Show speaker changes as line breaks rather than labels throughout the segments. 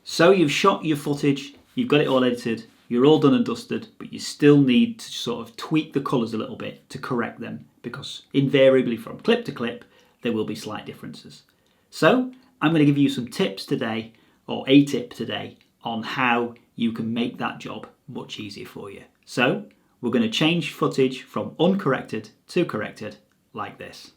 So you've shot your footage, you've got it all edited, you're all done and dusted, but you still need to sort of tweak the colours a little bit to correct them, because invariably from clip to clip there will be slight differences. So I'm going to give you some tips today, or a tip today, on how you can make that job much easier for you. So we're going to change footage from uncorrected to corrected like this.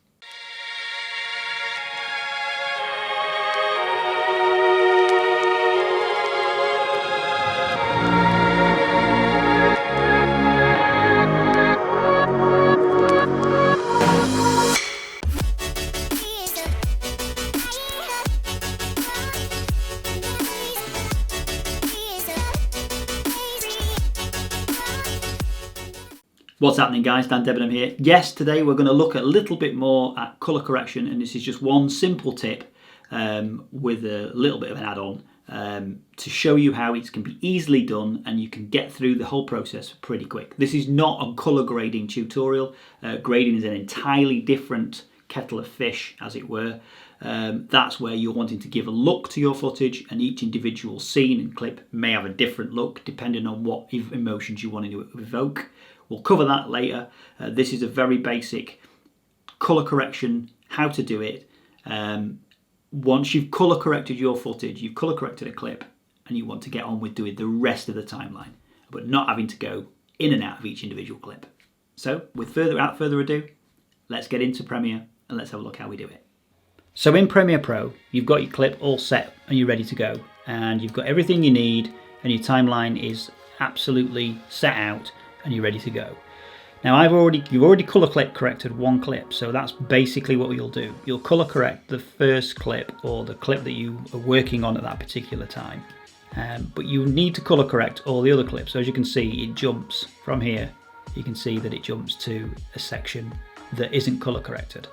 What's happening, guys? Dan Debenham here. Yes, today we're going to look a little bit more at colour correction, and this is just one simple tip with a little bit of an add-on to show you how it can be easily done and you can get through the whole process pretty quick. This is not a colour grading tutorial. Grading is an entirely different kettle of fish, as it were. That's where you're wanting to give a look to your footage, and each individual scene and clip may have a different look depending on what emotions you want to evoke. We'll cover that later. This is a very basic colour correction, how to do it. Once you've colour corrected your footage, you've colour corrected a clip, and you want to get on with doing the rest of the timeline, but not having to go in and out of each individual clip. So without further ado, let's get into Premiere and let's have a look how we do it. So in Premiere Pro, you've got your clip all set and you're ready to go, and you've got everything you need, and your timeline is absolutely set out and you're ready to go. Now you've already colour corrected one clip, so that's basically what you'll do. You'll colour correct the first clip, or the clip that you are working on at that particular time. But you need to colour correct all the other clips. So as you can see, it jumps from here. You can see that it jumps to a section that isn't colour corrected.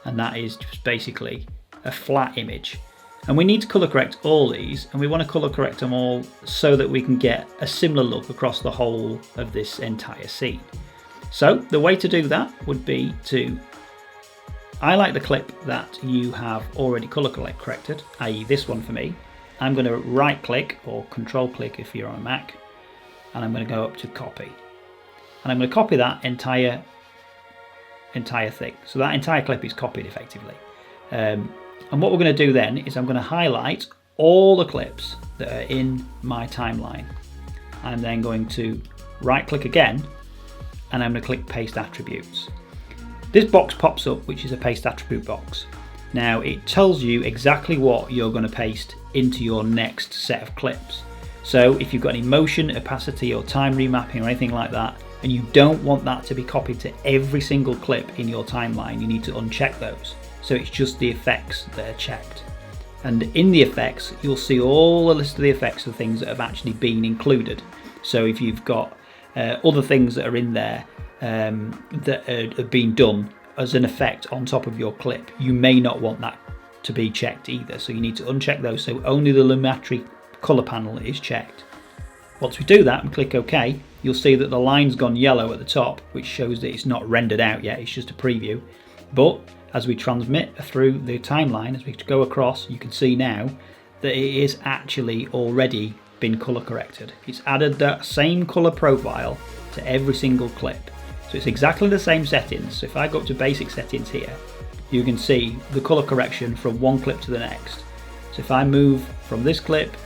And that is just basically a flat image. And we need to colour correct all these, and we want to colour correct them all so that we can get a similar look across the whole of this entire scene. So the way to do that would be to highlight the clip that you have already colour corrected, i.e. this one for me. I'm going to right click, or control click if you're on a Mac, and I'm going to go up to copy. And I'm going to copy that entire thing. So that entire clip is copied effectively. And what we're going to do then is I'm going to highlight all the clips that are in my timeline. I'm then going to right click again, and I'm going to click paste attributes. This box pops up, which is a paste attribute box. Now it tells you exactly what you're going to paste into your next set of clips. So if you've got any motion, opacity or time remapping or anything like that, and you don't want that to be copied to every single clip in your timeline, you need to uncheck those. So it's just the effects that are checked. And in the effects, you'll see all the list of the effects of things that have actually been included. So if you've got other things that are in there that have been done as an effect on top of your clip, you may not want that to be checked either. So you need to uncheck those, so only the Lumetri colour panel is checked. Once we do that and click OK, you'll see that the line's gone yellow at the top, which shows that it's not rendered out yet, it's just a preview. But as we transmit through the timeline, as we go across, you can see now that it is actually already been colour corrected. It's added that same colour profile to every single clip. So it's exactly the same settings. So if I go up to basic settings here, you can see the colour correction from one clip to the next. So if I move from this clip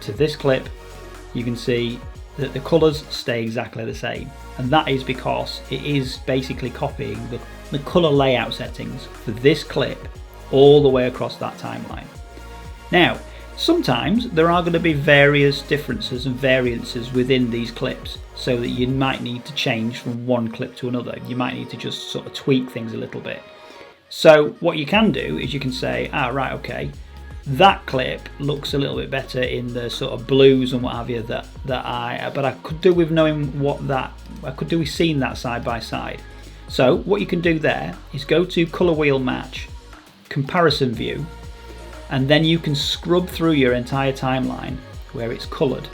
to this clip, you can see that the colours stay exactly the same. And that is because it is basically copying the colour layout settings for this clip all the way across that timeline. Now, sometimes there are going to be various differences and variances within these clips, so that you might need to change from one clip to another. You might need to just sort of tweak things a little bit. So what you can do is you can say, right, okay, that clip looks a little bit better in the sort of blues and what have you but I could do with knowing what that, I could do with seeing that side by side. So what you can do there is go to Color Wheel Match, Comparison View, and then you can scrub through your entire timeline where it's coloured.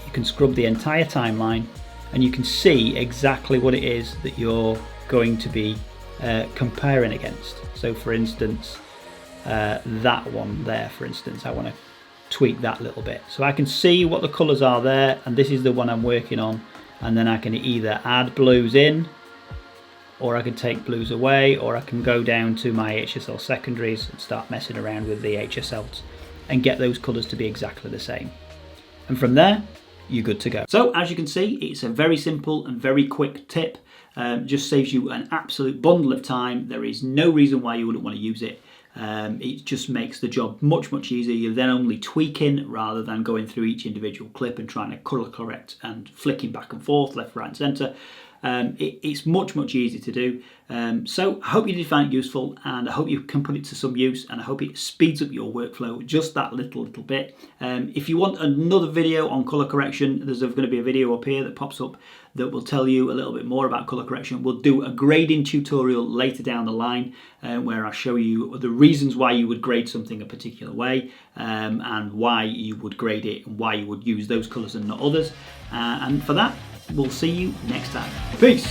You can scrub the entire timeline and you can see exactly what it is that you're going to be comparing against. So for instance, that one there, for instance, I want to tweak that little bit. So I can see what the colours are there, and this is the one I'm working on, and then I can either add blues in, or I can take blues away, or I can go down to my HSL secondaries and start messing around with the HSLs and get those colours to be exactly the same. And from there, you're good to go. So as you can see, it's a very simple and very quick tip. Just saves you an absolute bundle of time. There is no reason why you wouldn't want to use it. It just makes the job much easier. You're then only tweaking rather than going through each individual clip and trying to colour correct and flicking back and forth, left, right and centre. It's much easier to do. So I hope you did find it useful, and I hope you can put it to some use, and I hope it speeds up your workflow just that little bit. If you want another video on colour correction, there's going to be a video up here that pops up that will tell you a little bit more about colour correction. We'll do a grading tutorial later down the line where I show you the reasons why you would grade something a particular way, and why you would grade it and why you would use those colours and not others. And for that, we'll see you next time. Peace!